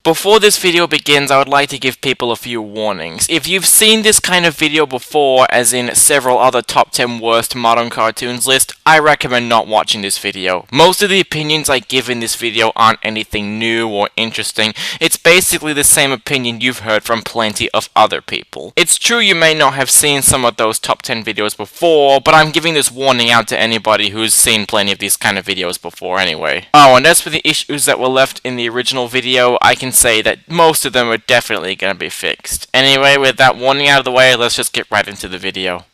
Before this video begins, I would like to give people a few warnings. If you've seen this kind of video before, as in several other top 10 worst modern cartoons list, I recommend not watching this video. Most of the opinions I give in this video aren't anything new or interesting. It's basically the same opinion you've heard from plenty of other people. It's true you may not have seen some of those top 10 videos before, but I'm giving this warning out to anybody who's seen plenty of these kind of videos before anyway. Oh, and as for the issues that were left in the original video, I can say that most of them are definitely going to be fixed. Anyway, with that warning out of the way, let's just get right into the video.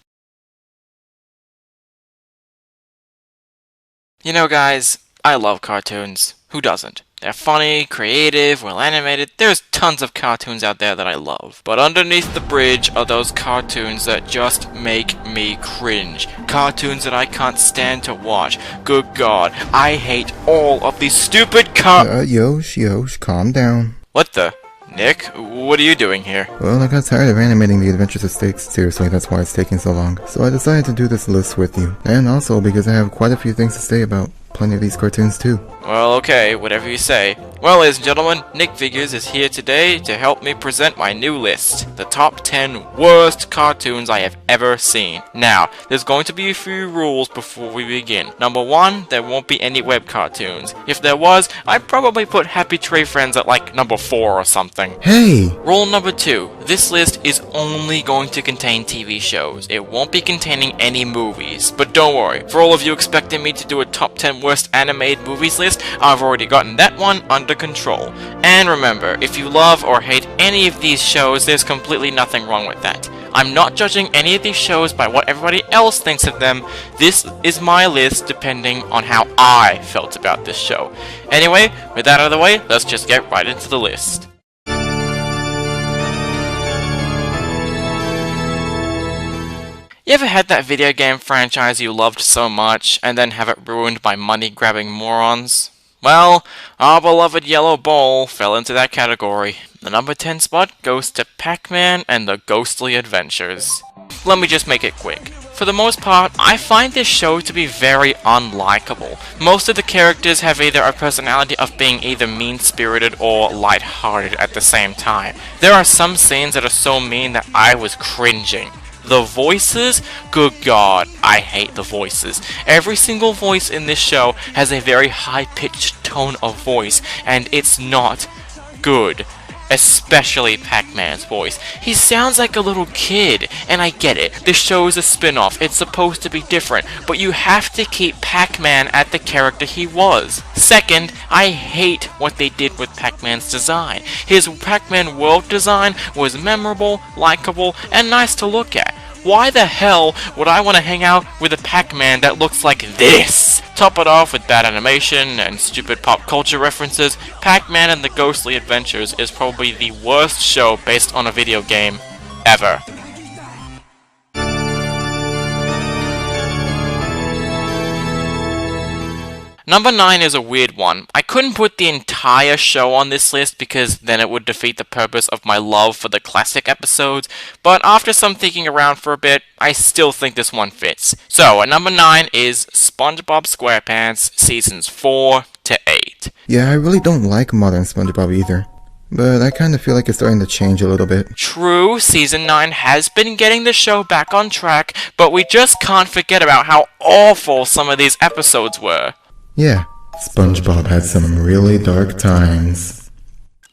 You know guys, I love cartoons. Who doesn't? They're funny, creative, well animated. There's tons of cartoons out there that I love. But underneath the bridge are those cartoons that just make me cringe. Cartoons that I can't stand to watch. Good God, I hate all of these stupid Yosh, calm down. What the? Nick, what are you doing here? Well, I got tired of animating the Adventures of Stakes. Seriously, that's why it's taking so long. So I decided to do this list with you. And also because I have quite a few things to say about plenty of these cartoons too. Well, okay, whatever you say. Well, ladies and gentlemen, Nick Figures is here today to help me present my new list. The top 10 worst cartoons I have ever seen. Now, there's going to be a few rules before we begin. Number 1, there won't be any web cartoons. If there was, I'd probably put Happy Tree Friends at like number 4 or something. Hey! Rule number 2, this list is only going to contain TV shows. It won't be containing any movies. But don't worry, for all of you expecting me to do a top 10 worst animated movies list, I've already gotten that one under control. And remember, if you love or hate any of these shows, there's completely nothing wrong with that. I'm not judging any of these shows by what everybody else thinks of them. This is my list depending on how I felt about this show. Anyway, with that out of the way, let's just get right into the list. You ever had that video game franchise you loved so much, and then have it ruined by money-grabbing morons? Well, our beloved Yellow Ball fell into that category. The number 10 spot goes to Pac-Man and the Ghostly Adventures. Let me just make it quick. For the most part, I find this show to be very unlikable. Most of the characters have either a personality of being either mean-spirited or light-hearted at the same time. There are some scenes that are so mean that I was cringing. The voices? Good God, I hate the voices. Every single voice in this show has a very high-pitched tone of voice, and it's not good. Especially Pac-Man's voice. He sounds like a little kid, and I get it. This show is a spin-off. It's supposed to be different, but you have to keep Pac-Man at the character he was. Second, I hate what they did with Pac-Man's design. His Pac-Man world design was memorable, likable, and nice to look at. Why the hell would I want to hang out with a Pac-Man that looks like this? Top it off with bad animation and stupid pop culture references, Pac-Man and the Ghostly Adventures is probably the worst show based on a video game ever. Number 9 is a weird one. I couldn't put the entire show on this list because then it would defeat the purpose of my love for the classic episodes, but after some thinking around for a bit, I still think this one fits. So, at number 9 is Spongebob Squarepants, Seasons 4 to 8. Yeah, I really don't like modern Spongebob either. But I kind of feel like it's starting to change a little bit. True, Season 9 has been getting the show back on track, but we just can't forget about how awful some of these episodes were. Yeah, SpongeBob had some really dark times.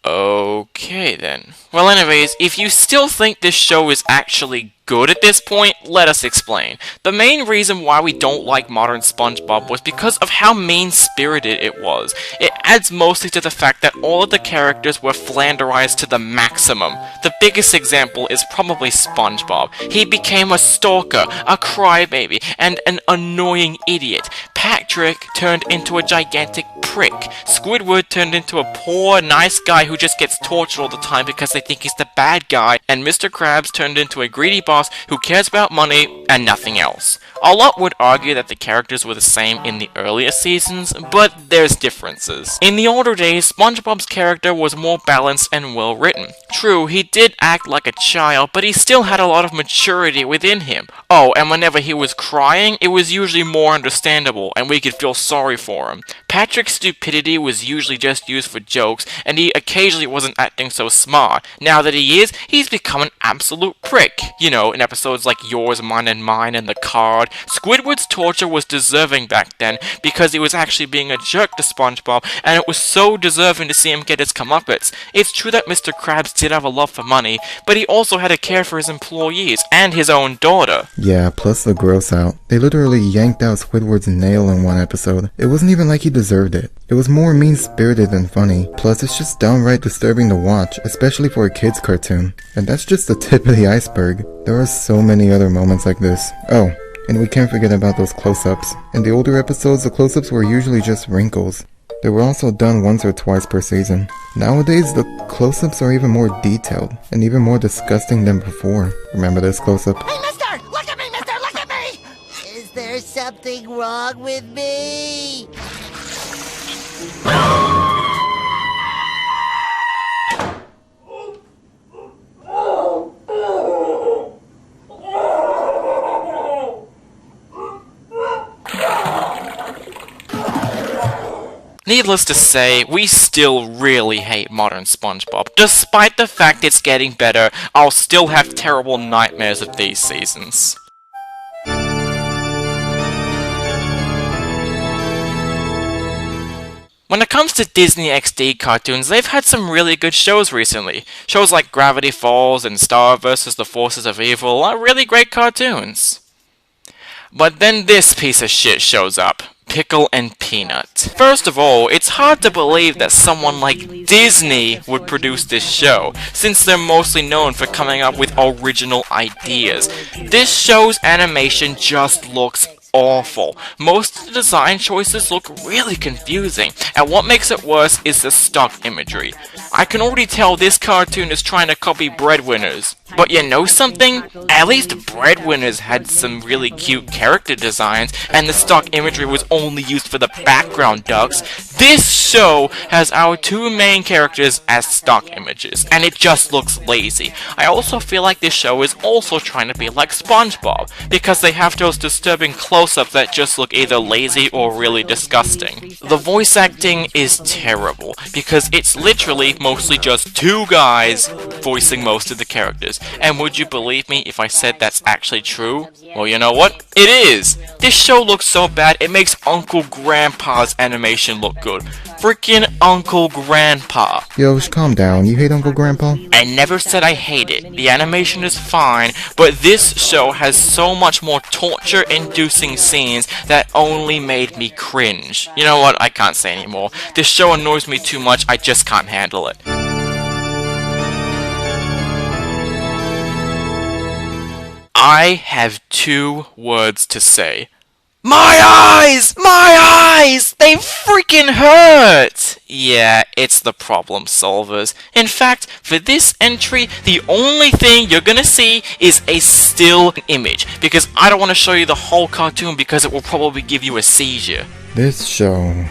Okay then. Well anyways, if you still think this show is actually good at this point, let us explain. The main reason why we don't like modern SpongeBob was because of how mean-spirited it was. It adds mostly to the fact that all of the characters were flanderized to the maximum. The biggest example is probably SpongeBob. He became a stalker, a crybaby, and an annoying idiot. Patrick turned into a gigantic prick. Squidward turned into a poor, nice guy who just gets tortured all the time because they think he's the bad guy, and Mr. Krabs turned into a greedy boss who cares about money and nothing else. A lot would argue that the characters were the same in the earlier seasons, but there's differences. In the older days, SpongeBob's character was more balanced and well written. True, he did act like a child, but he still had a lot of maturity within him. Oh, and whenever he was crying, it was usually more understandable. awful, and we could feel sorry for him. Patrick's stupidity was usually just used for jokes, and he occasionally wasn't acting so smart. Now that he is, he's become an absolute prick. You know, in episodes like Yours, Mine, and Mine and The Card, Squidward's torture was deserving back then because he was actually being a jerk to SpongeBob, and it was so deserving to see him get his comeuppance. It's true that Mr. Krabs did have a love for money, but he also had a care for his employees and his own daughter. Yeah, plus the gross out. They literally yanked out Squidward's nail in one episode. It wasn't even like he deserved it. It was more mean-spirited than funny. Plus, it's just downright disturbing to watch, especially for a kid's cartoon. And that's just the tip of the iceberg. There are so many other moments like this. Oh, and we can't forget about those close-ups. In the older episodes, the close-ups were usually just wrinkles. They were also done once or twice per season. Nowadays, the close-ups are even more detailed, and even more disgusting than before. Remember this close-up? Hey, mister! Look at me, mister! Look at me! Is there something wrong with me? Needless to say, we still really hate modern SpongeBob. Despite the fact it's getting better, I'll still have terrible nightmares of these seasons. When it comes to Disney XD cartoons, they've had some really good shows recently. Shows like Gravity Falls and Star vs. the Forces of Evil are really great cartoons. But then this piece of shit shows up. Pickle and Peanut. First of all, it's hard to believe that someone like Disney would produce this show, since they're mostly known for coming up with original ideas. This show's animation just looks awful. Most of the design choices look really confusing, and what makes it worse is the stock imagery. I can already tell this cartoon is trying to copy Breadwinners. But you know something? At least Breadwinners had some really cute character designs, and the stock imagery was only used for the background ducks. This show has our two main characters as stock images, and it just looks lazy. I also feel like this show is also trying to be like SpongeBob, because they have those disturbing close-ups that just look either lazy or really disgusting. The voice acting is terrible, because it's literally mostly just two guys voicing most of the characters. And would you believe me if I said that's actually true? Well, you know what? It is! This show looks so bad, it makes Uncle Grandpa's animation look good. Freaking Uncle Grandpa. Yo, calm down. You hate Uncle Grandpa? I never said I hate it. The animation is fine, but this show has so much more torture-inducing scenes that only made me cringe. You know what? I can't say anymore. This show annoys me too much, I just can't handle it. I have two words to say. My eyes! My eyes! They freaking hurt! Yeah, it's the problem solvers. In fact, for this entry, the only thing you're gonna see is a still image, because I don't want to show you the whole cartoon because it will probably give you a seizure. This show...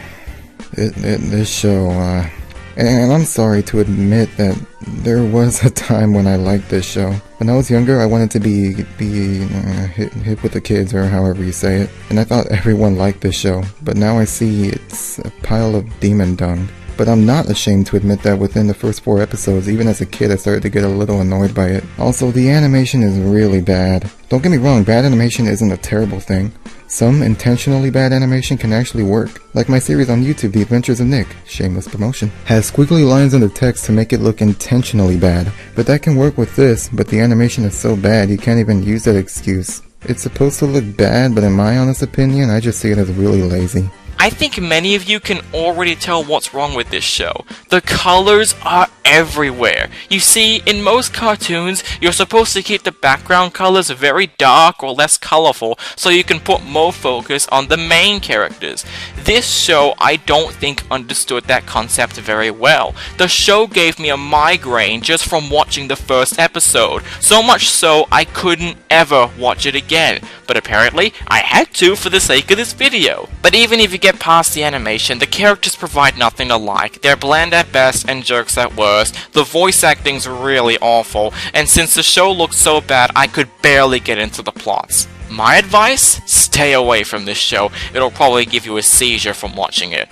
And I'm sorry to admit that there was a time when I liked this show. When I was younger, I wanted to be hip with the kids, or however you say it. And I thought everyone liked this show. But now I see it's a pile of demon dung. But I'm not ashamed to admit that within the first 4 episodes, even as a kid, I started to get a little annoyed by it. Also, the animation is really bad. Don't get me wrong, bad animation isn't a terrible thing. Some intentionally bad animation can actually work. Like my series on YouTube, The Adventures of Nick, shameless promotion, has squiggly lines under text to make it look intentionally bad. But that can work with this, but the animation is so bad you can't even use that excuse. It's supposed to look bad, but in my honest opinion, I just see it as really lazy. I think many of you can already tell what's wrong with this show. The colors are everywhere. You see, in most cartoons, you're supposed to keep the background colors very dark or less colorful so you can put more focus on the main characters. This show, I don't think, understood that concept very well. The show gave me a migraine just from watching the first episode, so much so I couldn't ever watch it again. But apparently, I had to for the sake of this video. But even if you get past the animation, the characters provide nothing to like. They're bland at best and jerks at worst. The voice acting's really awful, and since the show looks so bad, I could barely get into the plots. My advice? Stay away from this show. It'll probably give you a seizure from watching it.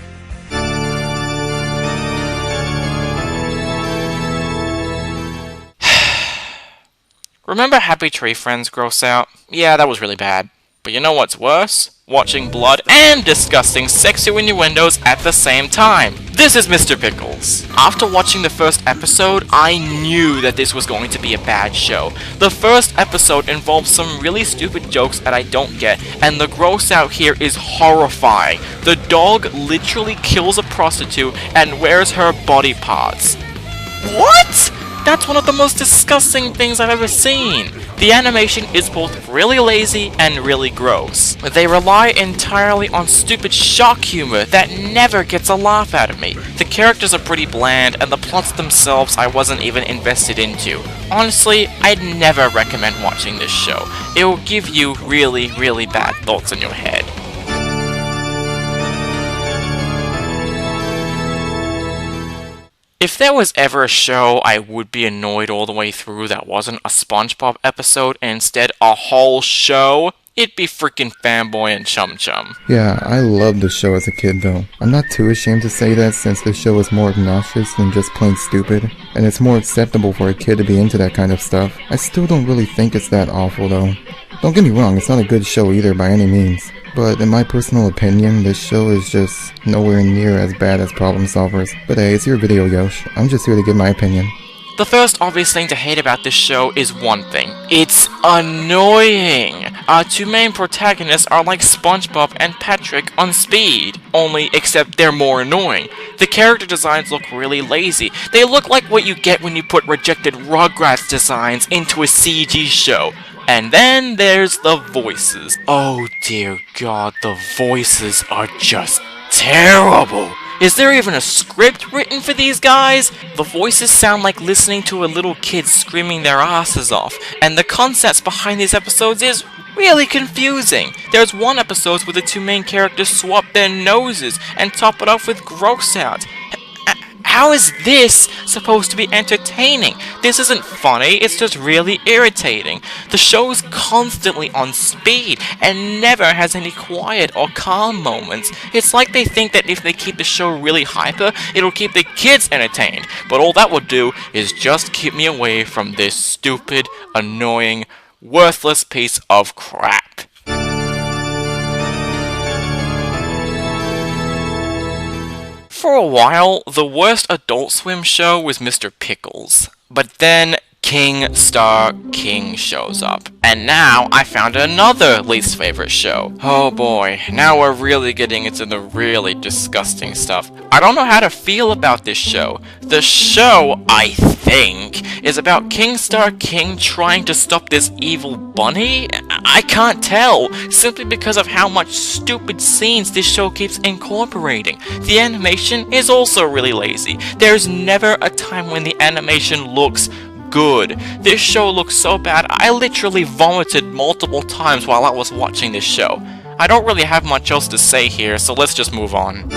Remember Happy Tree Friends Gross Out? Yeah, that was really bad. But you know what's worse? Watching blood and disgusting sexy innuendos at the same time. This is Mr. Pickles. After watching the first episode, I knew that this was going to be a bad show. The first episode involves some really stupid jokes that I don't get, and the gross out here is horrifying. The dog literally kills a prostitute and wears her body parts. What? That's one of the most disgusting things I've ever seen. The animation is both really lazy and really gross. They rely entirely on stupid shock humor that never gets a laugh out of me. The characters are pretty bland, and the plots themselves I wasn't even invested into. Honestly, I'd never recommend watching this show. It will give you really, really bad thoughts in your head. If there was ever a show I would be annoyed all the way through that wasn't a Spongebob episode and instead a whole show, it'd be freaking Fanboy and Chum Chum. Yeah, I loved the show as a kid though. I'm not too ashamed to say that since the show is more obnoxious than just plain stupid, and it's more acceptable for a kid to be into that kind of stuff. I still don't really think it's that awful though. Don't get me wrong, it's not a good show either by any means. But in my personal opinion, this show is just nowhere near as bad as Problem Solvers. But hey, it's your video, Yosh. I'm just here to give my opinion. The first obvious thing to hate about this show is one thing. It's annoying! Our two main protagonists are like SpongeBob and Patrick on speed, only except they're more annoying. The character designs look really lazy. They look like what you get when you put rejected Rugrats designs into a CG show. And then there's the voices. Oh dear God, the voices are just terrible. Is there even a script written for these guys? The voices sound like listening to a little kid screaming their asses off, and the concepts behind these episodes is really confusing. There's one episode where the two main characters swap their noses and top it off with gross out. How is this supposed to be entertaining? This isn't funny, it's just really irritating. The show's constantly on speed and never has any quiet or calm moments. It's like they think that if they keep the show really hyper, it'll keep the kids entertained. But all that will do is just keep me away from this stupid, annoying, worthless piece of crap. For a while, the worst Adult Swim show was Mr. Pickles. But then King Star King shows up. And now I found another least favorite show. Oh boy, now we're really getting into the really disgusting stuff. I don't know how to feel about this show. The show, I think, is about King Star King trying to stop this evil bunny? I can't tell, simply because of how much stupid scenes this show keeps incorporating. The animation is also really lazy. There's never a time when the animation looks good. This show looks so bad, I literally vomited multiple times while I was watching this show. I don't really have much else to say here, so let's just move on.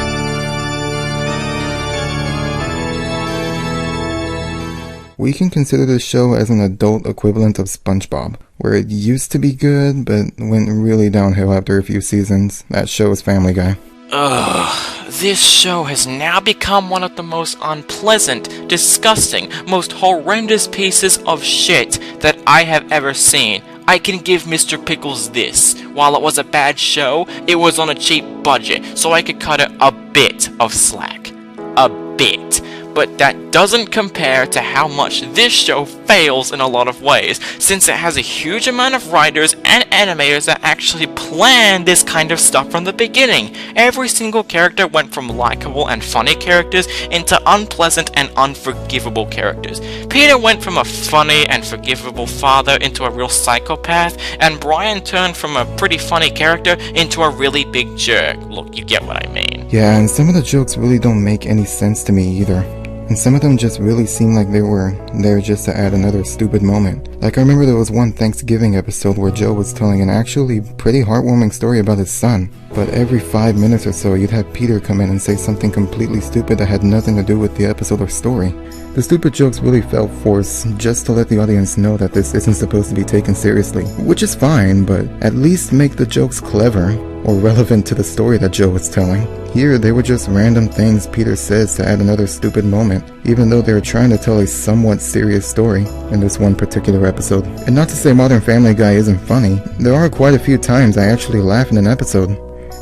We can consider this show as an adult equivalent of SpongeBob, where it used to be good, but went really downhill after a few seasons. That show is Family Guy. Ugh, this show has now become one of the most unpleasant, disgusting, most horrendous pieces of shit that I have ever seen. I can give Mr. Pickles this. While it was a bad show, it was on a cheap budget, so I could cut it a bit of slack. A bit. But that doesn't compare to how much this show fails in a lot of ways, since it has a huge amount of writers and animators that actually planned this kind of stuff from the beginning. Every single character went from likable and funny characters into unpleasant and unforgivable characters. Peter went from a funny and forgivable father into a real psychopath, and Brian turned from a pretty funny character into a really big jerk. Look, you get what I mean. Yeah, and some of the jokes really don't make any sense to me either. and some of them just really seemed like they were there just to add another stupid moment. Like I remember there was one Thanksgiving episode where Joe was telling an actually pretty heartwarming story about his son, but every 5 minutes or so you'd have Peter come in and say something completely stupid that had nothing to do with the episode or story. The stupid jokes really felt forced just to let the audience know that this isn't supposed to be taken seriously, which is fine, but at least make the jokes clever or relevant to the story that Joe was telling. Here, they were just random things Peter says to add another stupid moment, even though they were trying to tell a somewhat serious story in this one particular episode. And not to say Modern Family Guy isn't funny, there are quite a few times I actually laugh in an episode,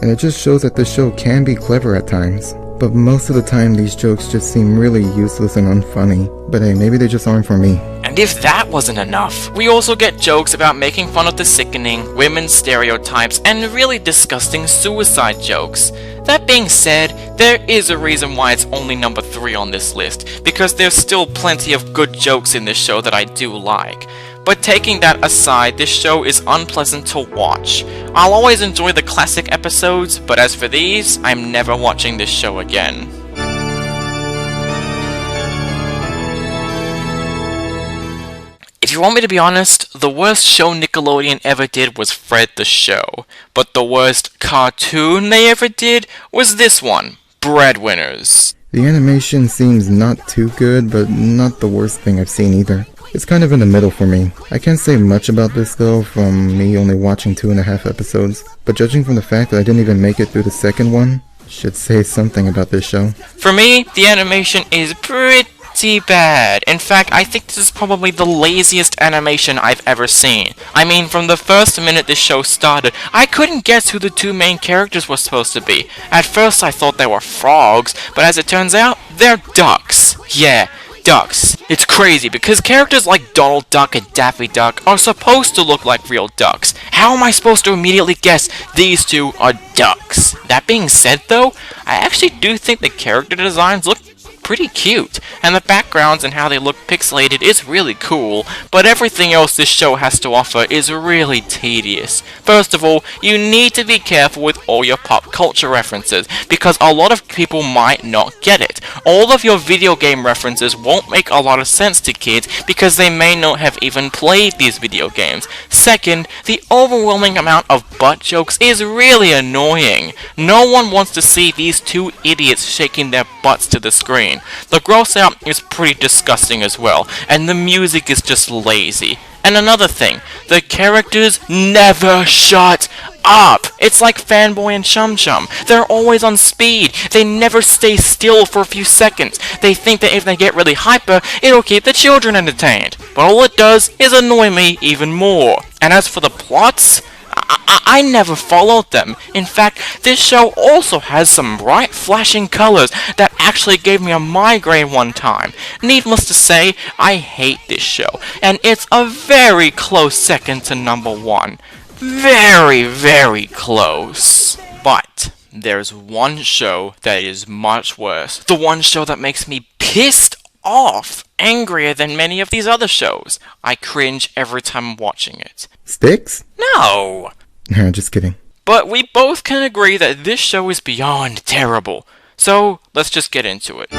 and it just shows that this show can be clever at times. But most of the time these jokes just seem really useless and unfunny. But hey, maybe they just aren't for me. And if that wasn't enough, we also get jokes about making fun of the sickening, women's stereotypes, and really disgusting suicide jokes. That being said, there is a reason why it's only number 3 on this list, because there's still plenty of good jokes in this show that I do like. But taking that aside, this show is unpleasant to watch. I'll always enjoy the classic episodes, but as for these, I'm never watching this show again. If you want me to be honest, the worst show Nickelodeon ever did was Fred the Show. But the worst cartoon they ever did was this one, Breadwinners. The animation seems not too good, but not the worst thing I've seen either. It's kind of in the middle for me. I can't say much about this though, from me only watching 2.5 episodes, but judging from the fact that I didn't even make it through the second one, should say something about this show. For me, the animation is pretty bad. In fact, I think this is probably the laziest animation I've ever seen. I mean, from the first minute this show started, I couldn't guess who the 2 main characters were supposed to be. At first I thought they were frogs, but as it turns out, they're ducks. Yeah, ducks. It's crazy because characters like Donald Duck and Daffy Duck are supposed to look like real ducks. How am I supposed to immediately guess these 2 are ducks? That being said though, I actually do think the character designs look pretty cute, and the backgrounds and how they look pixelated is really cool, but everything else this show has to offer is really tedious. First of all, you need to be careful with all your pop culture references, because a lot of people might not get it. All of your video game references won't make a lot of sense to kids, because they may not have even played these video games. Second, the overwhelming amount of butt jokes is really annoying. No one wants to see these 2 idiots shaking their butts to the screen. The gross out is pretty disgusting as well, and the music is just lazy. And another thing, the characters never shut up! It's like Fanboy and Chum Chum. They're always on speed. They never stay still for a few seconds. They think that if they get really hyper, it'll keep the children entertained. But all it does is annoy me even more. And as for the plots, I never followed them. In fact, this show also has some bright flashing colors that actually gave me a migraine one time. Needless to say, I hate this show, and it's a very close second to number 1. Very, very close. But there's one show that is much worse. The one show that makes me pissed off, angrier than many of these other shows. I cringe every time I'm watching it. Sticks? No! Just kidding. But we both can agree that this show is beyond terrible. So, let's just get into it.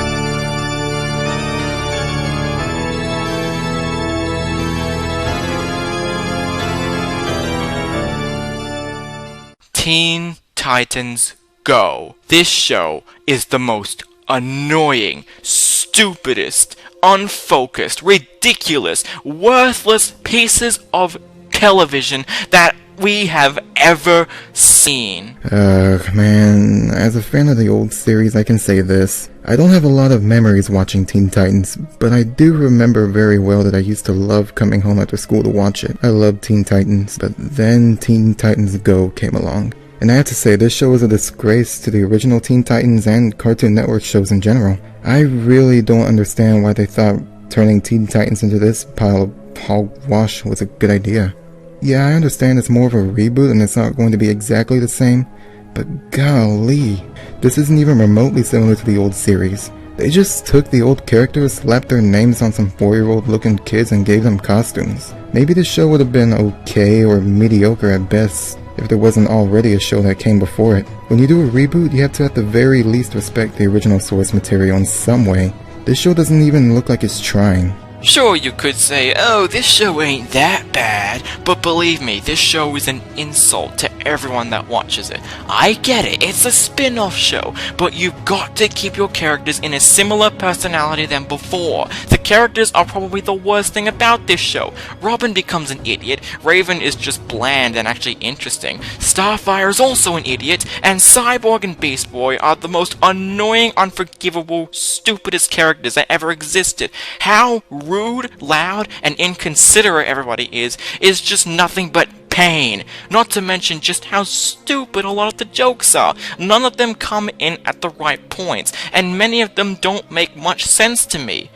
Teen Titans Go. This show is the most annoying, stupidest, unfocused, ridiculous, worthless pieces of television that we have ever seen. Man, as a fan of the old series, I can say this. I don't have a lot of memories watching Teen Titans, but I do remember very well that I used to love coming home after school to watch it. I loved Teen Titans, but then Teen Titans Go came along. And I have to say, this show is a disgrace to the original Teen Titans and Cartoon Network shows in general. I really don't understand why they thought turning Teen Titans into this pile of hogwash was a good idea. Yeah, I understand it's more of a reboot and it's not going to be exactly the same, but golly, this isn't even remotely similar to the old series. They just took the old characters, slapped their names on some 4-year-old looking kids and gave them costumes. Maybe this show would have been okay or mediocre at best if there wasn't already a show that came before it. When you do a reboot, you have to at the very least respect the original source material in some way. This show doesn't even look like it's trying. Sure, you could say, oh, this show ain't that bad, but believe me, this show is an insult to everyone that watches it. I get it, it's a spin-off show, but you've got to keep your characters in a similar personality than before. The characters are probably the worst thing about this show. Robin becomes an idiot, Raven is just bland and actually interesting, Starfire is also an idiot, and Cyborg and Beast Boy are the most annoying, unforgivable, stupidest characters that ever existed. How rude, loud, and inconsiderate everybody is just nothing but pain. Not to mention just how stupid a lot of the jokes are. None of them come in at the right points, and many of them don't make much sense to me.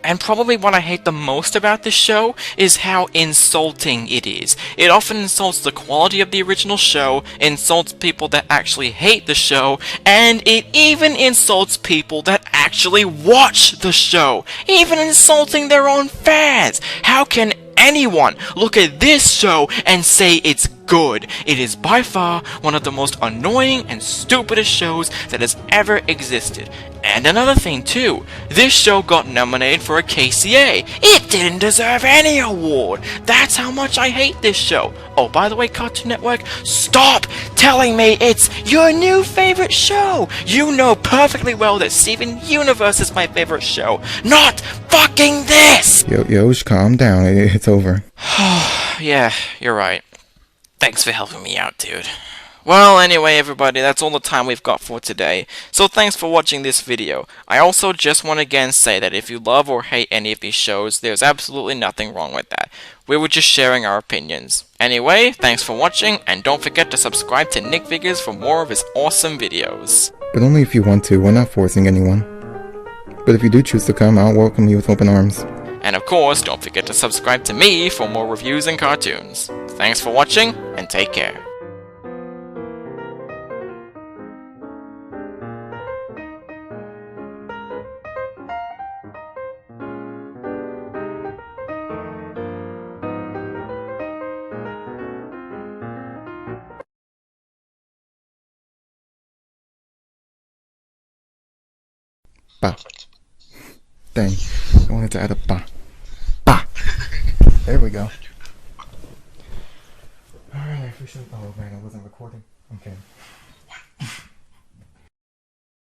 And probably what I hate the most about this show is how insulting it is. It often insults the quality of the original show, insults people that actually hate the show, and it even insults people that actually watch the show, even insulting their own fans. How can anyone look at this show and say it's good? It is by far one of the most annoying and stupidest shows that has ever existed. And another thing too, this show got nominated for a KCA. It didn't deserve any award. That's how much I hate this show. Oh, by the way, Cartoon Network, stop telling me it's your new favorite show. You know perfectly well that Steven Universe is my favorite show, not fucking this! Yosh, calm down. It's over. Yeah, you're right. Thanks for helping me out, dude. Well, anyway, everybody, that's all the time we've got for today. So thanks for watching this video. I also just want to again say that if you love or hate any of these shows, there's absolutely nothing wrong with that. We were just sharing our opinions. Anyway, thanks for watching, and don't forget to subscribe to Nick Figures for more of his awesome videos. But only if you want to. We're not forcing anyone. But if you do choose to come, I'll welcome you with open arms. And of course, don't forget to subscribe to me for more reviews and cartoons. Thanks for watching, and take care. Ba. Dang. I wanted to add a ba. Ba. There we go. Alright, I should. Oh man, I wasn't recording. Okay.